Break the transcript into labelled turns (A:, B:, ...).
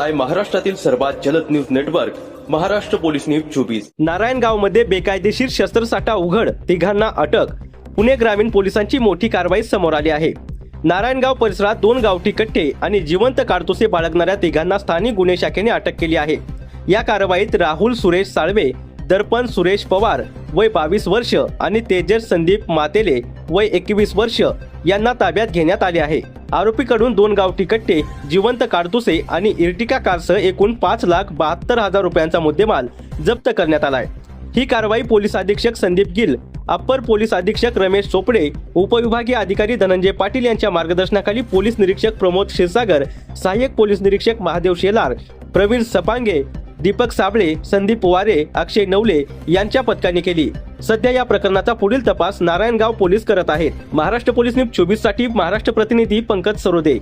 A: पाहताय महाराष्ट्रातील सर्वात जलद news network Maharashtra police news 24।
B: नारायणगावमध्ये बेकायदेशीर शस्त्रसाठा उघड, तिघांना अटक। पुणे ग्रामीण पोलिसांची मोठी कारवाई समोर आली आहे। नारायणगाव परिसरात 2 गावठी कट्टे आणि जिवंत काडतुसे बाळगणाऱ्या तिघांना स्थानिक गुन्हे शाखेने अटक केली आहे। या कारवाईत राहुल सुरेश साळवे, दर्पण सुरेश पवार वय 22 वर्ष आणि तेजस संदीप मातेले वय 21 वर्ष यांना ताब्यात घेण्यात आले आहे। आरोपीकडून 2 गावठी कट्टे, जिवंत काडतुसे आणि इर्टिका कारसह एकूण 5,72,000 रुपयांचा मुद्देमाल जप्त करण्यात आला आहे। ही कारवाई पोलीस अधीक्षक संदीप गिल, अप्पर पोलीस अधीक्षक रमेश चोपडे, उपविभागीय अधिकारी धनंजय पाटील यांच्या मार्गदर्शनाखाली पोलीस निरीक्षक प्रमोद क्षीरसागर, सहाय्यक पोलीस निरीक्षक महादेव शेलार, प्रवीण सपांगे, दीपक साबळे, संदीप वारे, अक्षय नवले यांच्या पथकाने केली। सध्या या प्रकरणाचा पुढील तपास नारायणगाव पोलीस करत आहेत। महाराष्ट्र पोलीस न्यूज 24 साठी महाराष्ट्र प्रतिनिधी पंकज सरोदे।